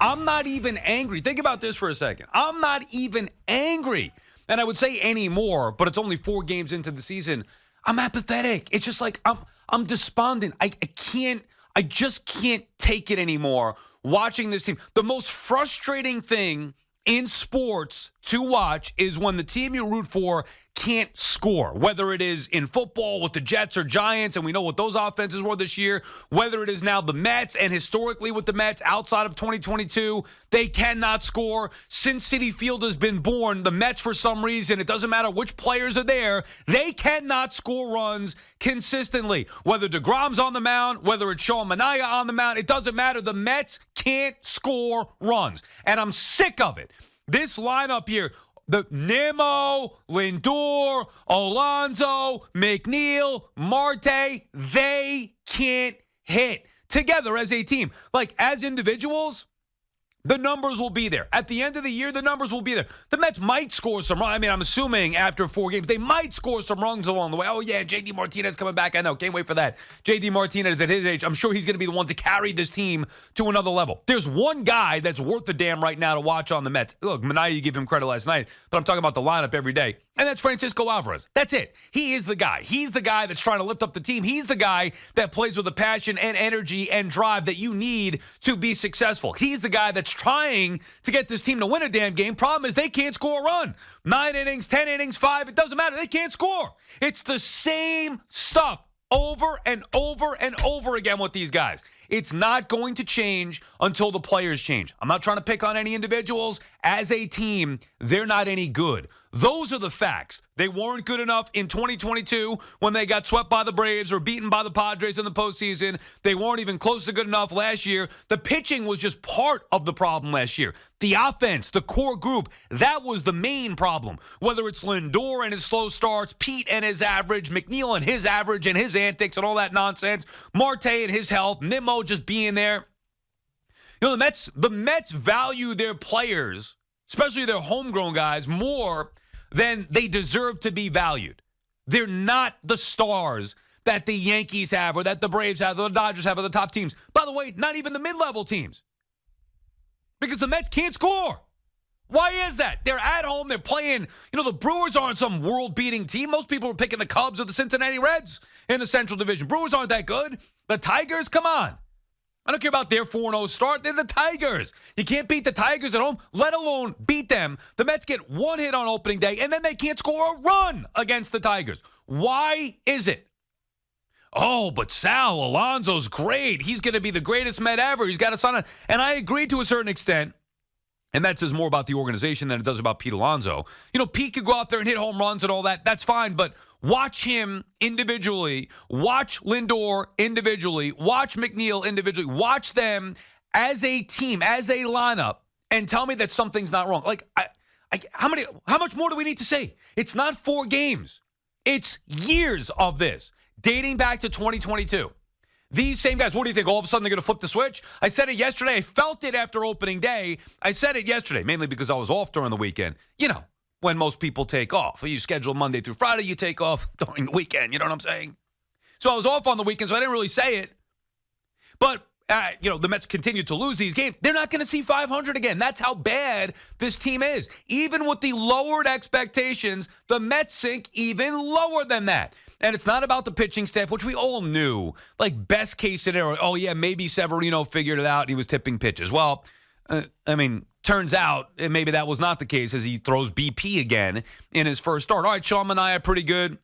I'm not even angry. Think about this for a second. I'm not even angry. And I would say anymore, but it's only 4 games into the season. I'm apathetic. It's just like I'm despondent. I just can't take it anymore watching this team. The most frustrating thing in sports to watch is when the team you root for can't score, whether it is in football with the Jets or Giants, and we know what those offenses were this year, whether it is now the Mets, and historically with the Mets outside of 2022, they cannot score. Since Citi Field has been born, the Mets, for some reason, it doesn't matter which players are there, they cannot score runs consistently. Whether DeGrom's on the mound, whether it's Sean Manaea on the mound, it doesn't matter. The Mets can't score runs, and I'm sick of it. This lineup here, the Nimmo, Lindor, Alonso, McNeil, Marte, they can't hit together as a team. Like, as individuals, the numbers will be there. At the end of the year, the numbers will be there. The Mets might score some runs. I mean, I'm assuming after 4 games, they might score some runs along the way. Oh, yeah, J.D. Martinez coming back. I know. Can't wait for that. J.D. Martinez at his age, I'm sure he's going to be the one to carry this team to another level. There's one guy that's worth a damn right now to watch on the Mets. Look, Manaea, you give him credit last night, but I'm talking about the lineup every day. And that's Francisco Alvarez. That's it. He is the guy. He's the guy that's trying to lift up the team. He's the guy that plays with the passion and energy and drive that you need to be successful. He's the guy that's trying to get this team to win a damn game. Problem is they can't score a run. 9 innings, 10 innings, 5, it doesn't matter. They can't score. It's the same stuff over and over and over again with these guys. It's not going to change until the players change. I'm not trying to pick on any individuals. As a team, they're not any good. Those are the facts. They weren't good enough in 2022 when they got swept by the Braves or beaten by the Padres in the postseason. They weren't even close to good enough last year. The pitching was just part of the problem last year. The offense, the core group, that was the main problem. Whether it's Lindor and his slow starts, Pete and his average, McNeil and his average and his antics and all that nonsense, Marte and his health, Nimmo just being there. You know, the Mets value their players, especially their homegrown guys, more than they deserve to be valued. They're not the stars that the Yankees have or that the Braves have or the Dodgers have or the top teams. By the way, not even the mid-level teams. Because the Mets can't score. Why is that? They're at home. They're playing. You know, the Brewers aren't some world-beating team. Most people are picking the Cubs or the Cincinnati Reds in the Central Division. Brewers aren't that good. The Tigers, come on. I don't care about their 4-0 start. They're the Tigers. You can't beat the Tigers at home, let alone beat them. The Mets get 1 hit on opening day, and then they can't score a run against the Tigers. Why is it? Oh, but Sal, Alonso's great. He's going to be the greatest Met ever. He's got a son. And I agree to a certain extent. And that says more about the organization than it does about Pete Alonso. You know, Pete could go out there and hit home runs and all that. That's fine. But watch him individually. Watch Lindor individually. Watch McNeil individually. Watch them as a team, as a lineup, and tell me that something's not wrong. Like, how much more do we need to say? It's not 4 games. It's years of this, dating back to 2022. These same guys, what do you think? All of a sudden they're going to flip the switch? I said it yesterday. I felt it after opening day. I said it yesterday, mainly because I was off during the weekend. You know, when most people take off. You schedule Monday through Friday, you take off during the weekend. You know what I'm saying? So I was off on the weekend, so I didn't really say it. But, you know, the Mets continue to lose these games. They're not going to see 500 again. That's how bad this team is. Even with the lowered expectations, the Mets sink even lower than that. And it's not about the pitching staff, which we all knew. Like, best case scenario, oh, yeah, maybe Severino figured it out. He was tipping pitches. Well, I mean, turns out maybe that was not the case as he throws BP again in his first start. All right, Sean Manaea, pretty good.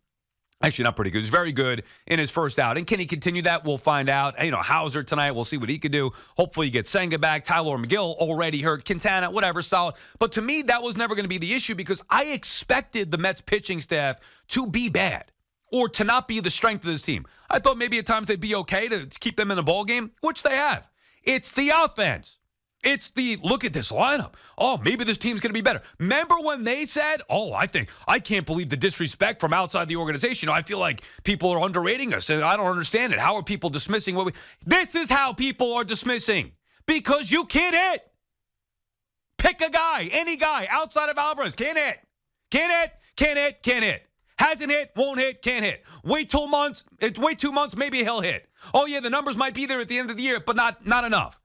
Actually, not pretty good. He's very good in his first outing. Can he continue that? We'll find out. You know, Hauser tonight, we'll see what he could do. Hopefully he gets Senga back. Tyler McGill already hurt. Quintana, whatever, solid. But to me, that was never going to be the issue because I expected the Mets pitching staff to be bad or to not be the strength of this team. I thought maybe at times they'd be okay to keep them in a ball game, which they have. It's the offense. It's the, look at this lineup. Oh, maybe this team's going to be better. Remember when they said, I can't believe the disrespect from outside the organization. You know, I feel like people are underrating us, and I don't understand it. How are people dismissing what we... This is how people are dismissing. Because you can't hit. Pick a guy, any guy, outside of Alvarez. Can't hit. Can't hit, can't hit, can't hit. Hasn't hit, won't hit, can't hit. Wait 2 months, maybe he'll hit. Oh, yeah, the numbers might be there at the end of the year, but not enough.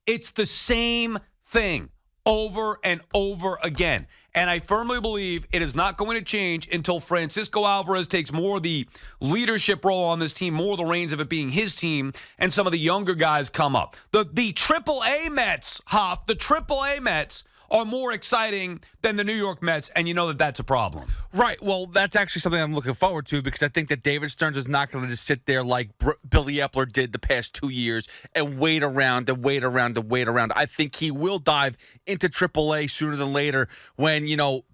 It's the same thing over and over again. And I firmly believe it is not going to change until Francisco Alvarez takes more of the leadership role on this team, more of the reins of it being his team, and some of the younger guys come up. The Triple-A Mets, Hoff, the Triple-A Mets are more exciting than the New York Mets, and you know that that's a problem. Right. Well, that's actually something I'm looking forward to because I think that David Stearns is not going to just sit there like Billy Epler did the past 2 years and wait around and wait around and wait around. I think he will dive into AAA sooner than later when,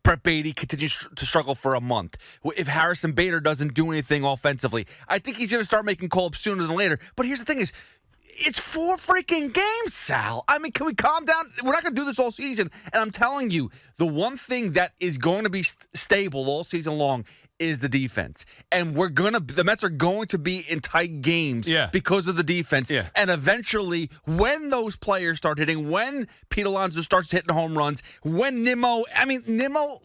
Brett Beatty continues to struggle for a month. If Harrison Bader doesn't do anything offensively, I think he's going to start making call-ups sooner than later. But here's the thing is, it's 4 freaking games, Sal. I mean, can we calm down? We're not going to do this all season. And I'm telling you, the one thing that is going to be stable all season long is the defense. And the Mets are going to be in tight games because of the defense. Yeah. And eventually, when those players start hitting, when Pete Alonso starts hitting home runs, when Nimmo,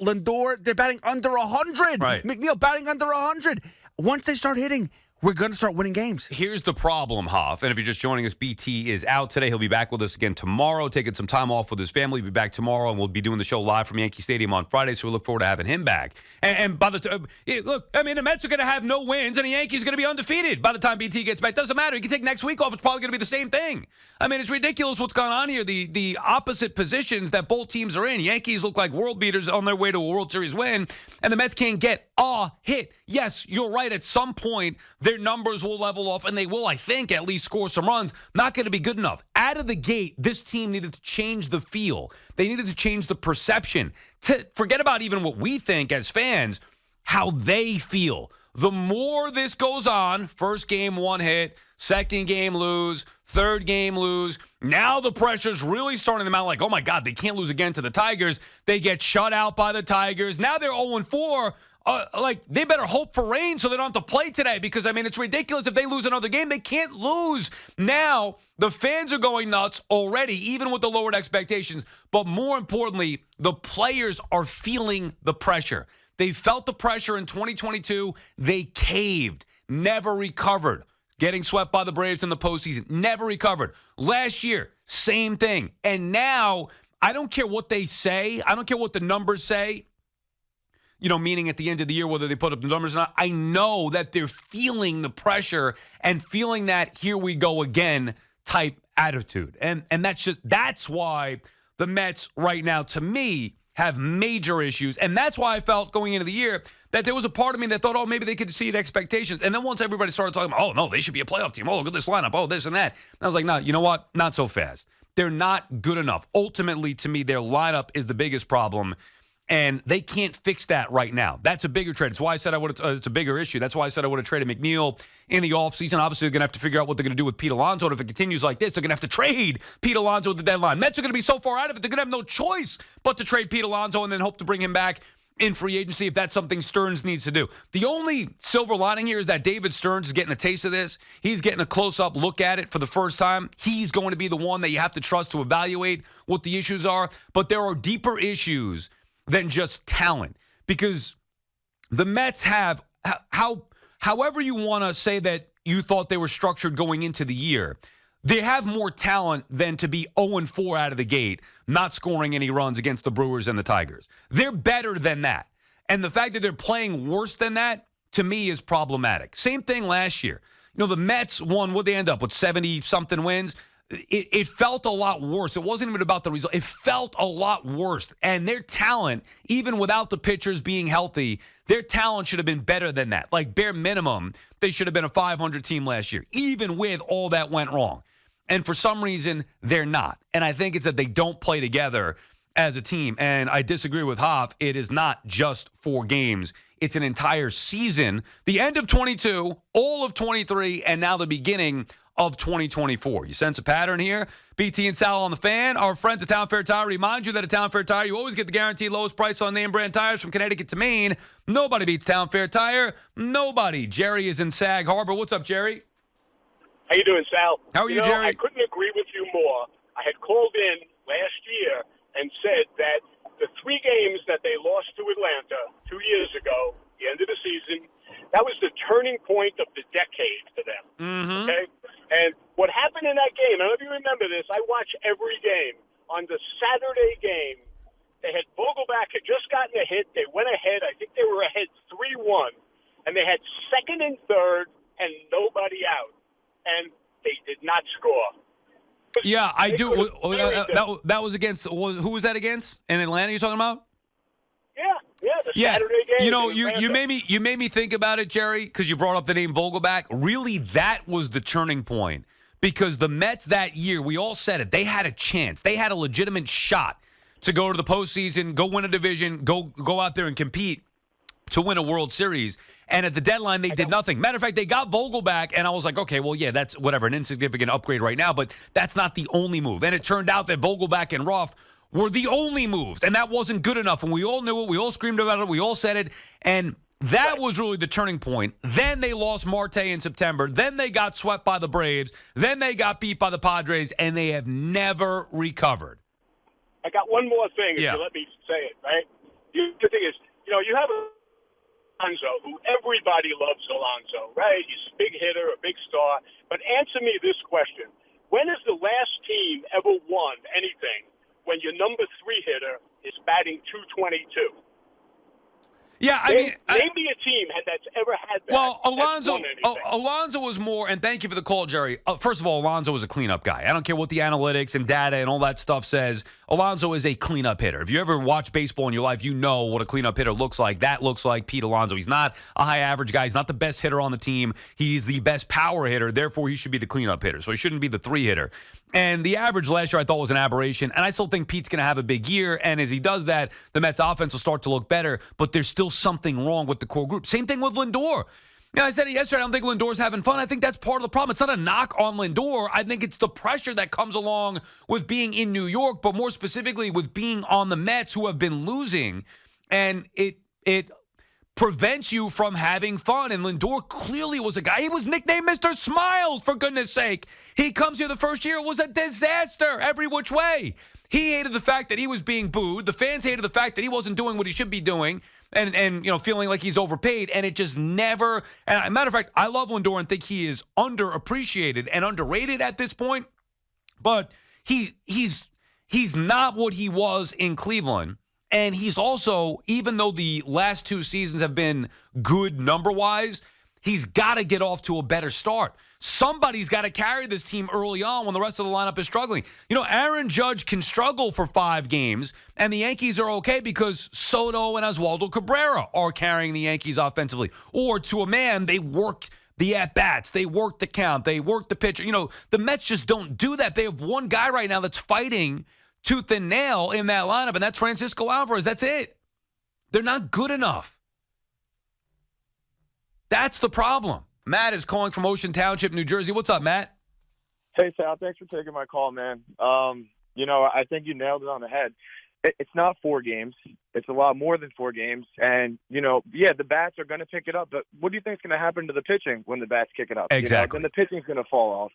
Lindor, they're batting under 100. Right. McNeil batting under 100. Once they start hitting, we're going to start winning games. Here's the problem, Hoff. And if you're just joining us, BT is out today. He'll be back with us again tomorrow, taking some time off with his family. He'll be back tomorrow, and we'll be doing the show live from Yankee Stadium on Friday, so we look forward to having him back. And by the time, look, the Mets are going to have no wins, and the Yankees are going to be undefeated by the time BT gets back. Doesn't matter. He can take next week off. It's probably going to be the same thing. It's ridiculous what's going on here. The opposite positions that both teams are in. Yankees look like world beaters on their way to a World Series win, and the Mets can't get a hit. Yes, you're right. At some point, their numbers will level off, and they will, I think, at least score some runs. Not going to be good enough. Out of the gate, this team needed to change the feel. They needed to change the perception. To forget about even what we think as fans, how they feel. The more this goes on, first game, 1 hit, second game, lose, third game, lose. Now the pressure's really starting to mount like, oh, my God, they can't lose again to the Tigers. They get shut out by the Tigers. Now they're 0-4. They better hope for rain so they don't have to play today because, it's ridiculous if they lose another game. They can't lose. Now, the fans are going nuts already, even with the lowered expectations. But more importantly, the players are feeling the pressure. They felt the pressure in 2022. They caved, never recovered. Getting swept by the Braves in the postseason, never recovered. Last year, same thing. And now, I don't care what they say. I don't care what the numbers say. Meaning at the end of the year, whether they put up the numbers or not, I know that they're feeling the pressure and feeling that here we go again type attitude. And that's why the Mets right now, to me, have major issues. And that's why I felt going into the year that there was a part of me that thought, oh, maybe they could exceed expectations. And then once everybody started talking about, oh, no, they should be a playoff team. Oh, look at this lineup. Oh, this and that. And I was like, no, you know what? Not so fast. They're not good enough. Ultimately, to me, their lineup is the biggest problem. And they can't fix that right now. That's a bigger trade. It's why I said it's a bigger issue. That's why I said I would have traded McNeil in the offseason. Obviously, they're going to have to figure out what they're going to do with Pete Alonso. And if it continues like this, they're going to have to trade Pete Alonso at the deadline. Mets are going to be so far out of it, they're going to have no choice but to trade Pete Alonso and then hope to bring him back in free agency if that's something Stearns needs to do. The only silver lining here is that David Stearns is getting a taste of this. He's getting a close-up look at it for the first time. He's going to be the one that you have to trust to evaluate what the issues are. But there are deeper issues than just talent, because the Mets have, however you want to say that you thought they were structured going into the year, they have more talent than to be 0-4 out of the gate, not scoring any runs against the Brewers and the Tigers. They're better than that. And the fact that they're playing worse than that, to me, is problematic. Same thing last year. The Mets won, what'd they end up with, 70-something wins? It felt a lot worse. It wasn't even about the result. It felt a lot worse. And their talent, even without the pitchers being healthy, their talent should have been better than that. Like, bare minimum, they should have been a 500 team last year, even with all that went wrong. And for some reason, they're not. And I think it's that they don't play together as a team. And I disagree with Hoff. It is not just 4 games. It's an entire season. The end of 22, all of 23, and now the beginning of 2024. You sense a pattern here? BT and Sal on the Fan. Our friends at Town Fair Tire remind you that at Town Fair Tire, you always get the guaranteed lowest price on name brand tires from Connecticut to Maine. Nobody beats Town Fair Tire. Nobody. Jerry is in Sag Harbor. What's up, Jerry? How you doing, Sal? How are you, Jerry? I couldn't agree with you more. I had called in last year and said that the 3 games that they lost to Atlanta 2 years ago, the end of the season, that was the turning point of the decade for them. Mm-hmm. Okay? And what happened in that game, I don't know if you remember this, I watch every every game. On the Saturday game, they had Vogelback had just gotten a hit. They went ahead. I think they were ahead 3-1, and they had second and third and nobody out, and they did not score. Yeah, I They do. could've buried them. That was against. Who was that against? In Atlanta, you're talking about? The Saturday game. You know, in you Atlanta. made me think about it, Jerry, because you brought up the name Vogelback. Really, that was the turning point, because the Mets that year, we all said it, they had a chance. They had a legitimate shot to go to the postseason, go win a division, go out there and compete to win a World Series. And at the deadline, they did nothing. Matter of fact, they got Vogelback, and I was like, okay, well, yeah, that's whatever, an insignificant upgrade right now, but that's not the only move. And it turned out that Vogelback and Ruff were the only moves, and that wasn't good enough. And we all knew it. We all screamed about it. We all said it. And that was really the turning point. Then they lost Marte in September. Then they got swept by the Braves. Then they got beat by the Padres, and they have never recovered. I got one more thing, if Yeah. you let me say it, right? The thing is, you have Alonso, who everybody loves Alonso, right? He's a big hitter, a big star. But answer me this question. When has the last team ever won anything when your number 3 hitter is batting .222? Yeah, Name me a team that's ever had that. Well, that's Alonso, won anything. Alonso was more, and thank you for the call, Jerry. First of all, Alonso was a cleanup guy. I don't care what the analytics and data and all that stuff says. Alonso is a cleanup hitter. If you ever watch baseball in your life, you know what a cleanup hitter looks like. That looks like Pete Alonso. He's not a high average guy. He's not the best hitter on the team. He's the best power hitter. Therefore, he should be the cleanup hitter. So he shouldn't be the 3 hitter. And the average last year I thought was an aberration. And I still think Pete's going to have a big year. And as he does that, the Mets offense will start to look better. But there's still something wrong with the core group. Same thing with Lindor. I said it yesterday. I don't think Lindor's having fun. I think that's part of the problem. It's not a knock on Lindor. I think it's the pressure that comes along with being in New York, but more specifically with being on the Mets, who have been losing. And it prevents you from having fun. And Lindor clearly was a guy. He was nicknamed Mr. Smiles, for goodness sake. He comes here the first year. It was a disaster every which way. He hated the fact that he was being booed. The fans hated the fact that he wasn't doing what he should be doing and feeling like he's overpaid. And it just never – and as a matter of fact, I love Lindor and think he is underappreciated and underrated at this point. But he's not what he was in Cleveland. And he's also, even though the last 2 seasons have been good number-wise, he's got to get off to a better start. Somebody's got to carry this team early on when the rest of the lineup is struggling. Aaron Judge can struggle for 5 games, and the Yankees are okay because Soto and Oswaldo Cabrera are carrying the Yankees offensively. Or to a man, they work the at-bats. They work the count. They work the pitcher. The Mets just don't do that. They have one guy right now that's fighting tooth and nail in that lineup, and that's Francisco Alvarez. That's it. They're not good enough. That's the problem. Matt is calling from Ocean Township, New Jersey. What's up, Matt? Hey, Sal. Thanks for taking my call, man. I think you nailed it on the head. It's not 4 games. It's a lot more than 4 games. And, the bats are going to pick it up. But what do you think is going to happen to the pitching when the bats kick it up? Exactly. Then the pitching's going to fall off.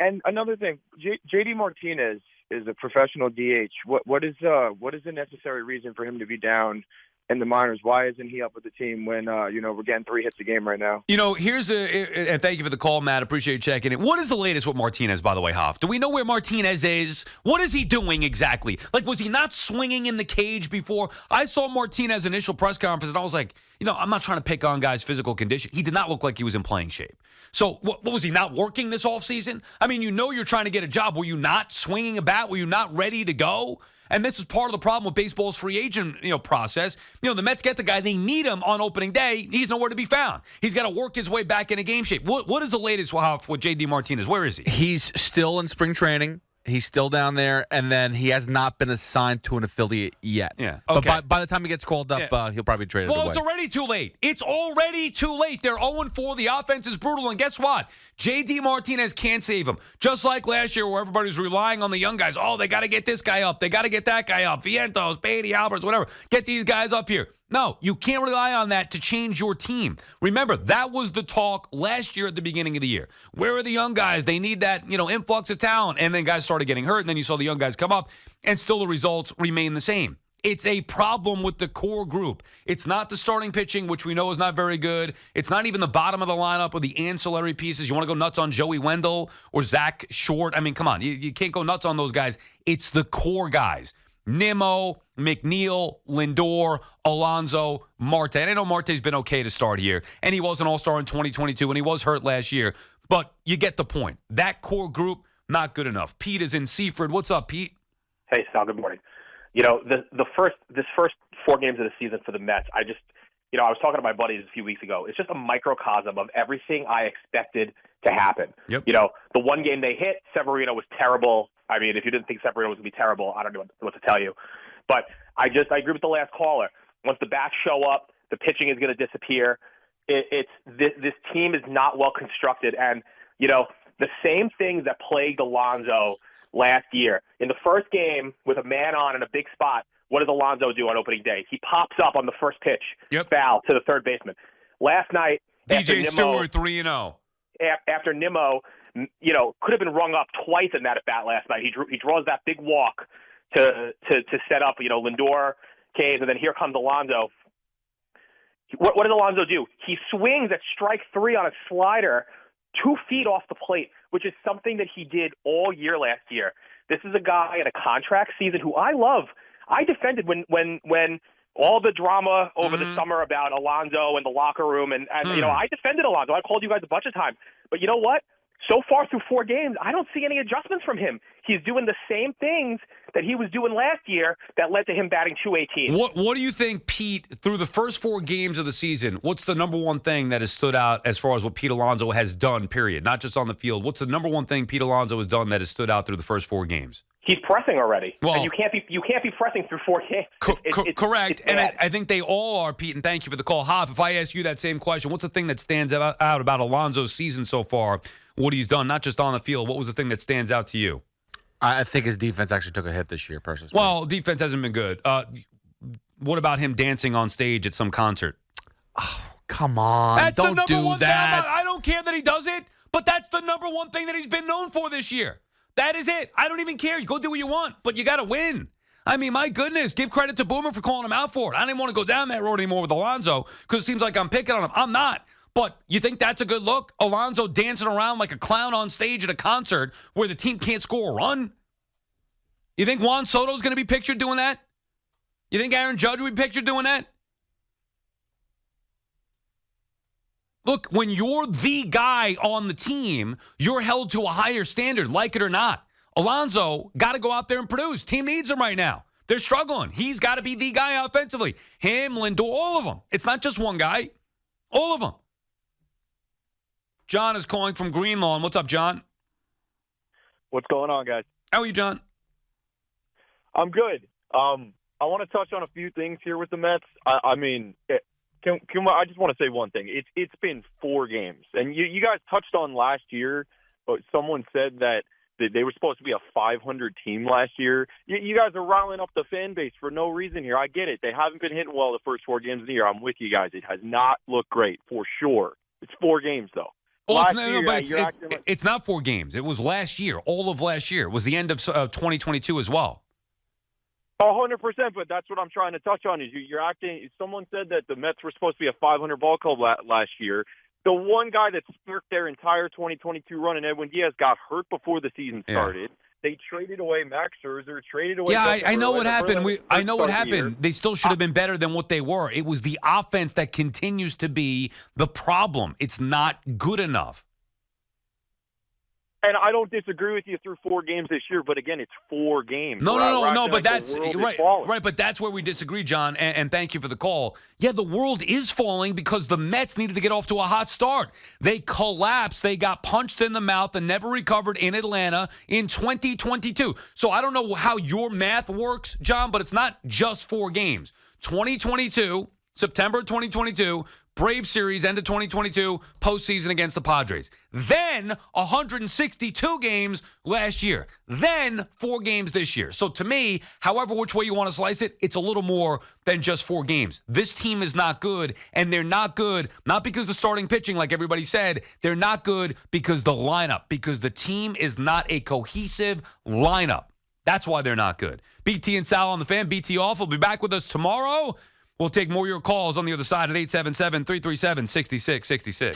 And another thing, J.D. Martinez is a professional DH. What is the necessary reason for him to be down in the minors? Why isn't he up with the team when we're getting 3 hits a game right now? And thank you for the call, Matt. Appreciate you checking in. What is the latest with Martinez, by the way, Hoff? Do we know where Martinez is? What is he doing exactly? Like, was he not swinging in the cage before? I saw Martinez's initial press conference, and I was like, I'm not trying to pick on guys' physical condition. He did not look like he was in playing shape. So what was he not working this offseason? I mean, you're trying to get a job. Were you not swinging a bat? Were you not ready to go? And this is part of the problem with baseball's free agent, process. The Mets get the guy. They need him on opening day. He's nowhere to be found. He's got to work his way back into game shape. What is the latest with J.D. Martinez? Where is he? He's still in spring training. He's still down there, and then he has not been assigned to an affiliate yet. Yeah. Okay. But by the time he gets called up, he'll probably be traded away. Well, it's already too late. It's already too late. They're 0-4. The offense is brutal. And guess what? J.D. Martinez can't save him. Just like last year where everybody's relying on the young guys. Oh, they got to get this guy up. They got to get that guy up. Vientos, Beatty, Alvarez, whatever. Get these guys up here. No, you can't rely on that to change your team. Remember, that was the talk last year at the beginning of the year. Where are the young guys? They need that, influx of talent. And then guys started getting hurt, and then you saw the young guys come up, and still the results remain the same. It's a problem with the core group. It's not the starting pitching, which we know is not very good. It's not even the bottom of the lineup or the ancillary pieces. You want to go nuts on Joey Wendell or Zach Short? I mean, come on. You can't go nuts on those guys. It's the core guys. Nimmo, McNeil, Lindor, Alonso, Marte. And I know Marte's been okay to start here, and he was an all-star in 2022, and he was hurt last year. But you get the point. That core group, not good enough. Pete is in Seaford. What's up, Pete? Hey, Sal. Good morning. You know, this first 4 games of the season for the Mets, I was talking to my buddies a few weeks ago. It's just a microcosm of everything I expected to happen. Yep. You know, the one game they hit, Severino was terrible. I mean, if you didn't think Severino was going to be terrible, I don't know what to tell you. But I agree with the last caller. Once the bats show up, the pitching is going to disappear. This team is not well constructed. And, you know, the same things that plagued Alonso last year. In the first game, with a man on in a big spot, what does Alonso do on opening day? He pops up on the first pitch, foul to the third baseman. Last night, DJ Stewart 3-0. After Nimmo, you know, could have been rung up twice in that at bat last night. He draws that big walk to set up, you know, Lindor, Caves, and then here comes Alonso. What does Alonso do? He swings at strike 3 on a slider 2 feet off the plate, which is something that he did all year last year. This is a guy in a contract season who I love. I defended when all the drama over the summer about Alonso and the locker room, and you know, I defended Alonso. I called you guys a bunch of times. But you know what? So far through 4 games, I don't see any adjustments from him. He's doing the same things that he was doing last year that led to him batting .218. What do you think, Pete, through the first 4 games of the season, what's the number one thing that has stood out as far as what Pete Alonso has done, period, not just on the field? What's the number one thing Pete Alonso has done that has stood out through the first 4 games? He's pressing already. Well, and you can't be pressing through 4 games. Correct. It's and I think they all are, Pete, and thank you for the call. Hoff, if I ask you that same question, what's the thing that stands out about Alonso's season so far, what he's done, not just on the field? What was the thing that stands out to you? I think his defense actually took a hit this year, personally. Well, defense hasn't been good. What about him dancing on stage at some concert? Oh, come on. That's don't the number do one that. thing. I don't care that he does it, but that's the number one thing that he's been known for this year. That is it. I don't even care. You go do what you want, but you got to win. I mean, my goodness, give credit to Boomer for calling him out for it. I didn't want to go down that road anymore with Alonso because it seems like I'm picking on him. I'm not. But you think that's a good look? Alonso dancing around like a clown on stage at a concert where the team can't score a run? You think Juan Soto's going to be pictured doing that? You think Aaron Judge will be pictured doing that? Look, when you're the guy on the team, you're held to a higher standard, like it or not. Alonso got to go out there and produce. Team needs him right now. They're struggling. He's got to be the guy offensively. Him, Lindor, all of them. It's not just one guy. All of them. John is calling from Greenlawn. What's up, John? What's going on, guys? How are you, John? I'm good. I want to touch on a few things here with the Mets. I just want to say one thing. It's been 4 games, and you guys touched on last year, but someone said that they were supposed to be a 500 team last year. You guys are riling up the fan base for no reason here. I get it. They haven't been hitting well the first 4 games of the year. I'm with you guys. It has not looked great for sure. It's 4 games though. Well, it's not 4 games. It was last year. All of last year. It was the end of 2022 as well. 100%, but that's what I'm trying to touch on. Is you're acting. Someone said that the Mets were supposed to be a 500 ball club last year. The one guy that sparked their entire 2022 run, and Edwin Diaz, got hurt before the season started. Yeah. They traded away Max Scherzer, traded away. Yeah, I know what happened. I know what happened. They still should have been better than what they were. It was the offense that continues to be the problem. It's not good enough. And I don't disagree with you through 4 games this year, but again, it's 4 games. No, but that's right. But that's where we disagree, John. And thank you for the call. Yeah, the world is falling because the Mets needed to get off to a hot start. They collapsed. They got punched in the mouth and never recovered in Atlanta in 2022. So I don't know how your math works, John, but it's not just 4 games. 2022, September 2022. Brave series, end of 2022, postseason against the Padres. Then 162 games last year. Then 4 games this year. So to me, however which way you want to slice it, it's a little more than just 4 games. This team is not good, and they're not good, not because the starting pitching, like everybody said. They're not good because the lineup, because the team is not a cohesive lineup. That's why they're not good. BT and Sal on the Fan. BT off. Will be back with us tomorrow. We'll take more of your calls on the other side at 877-337-6666.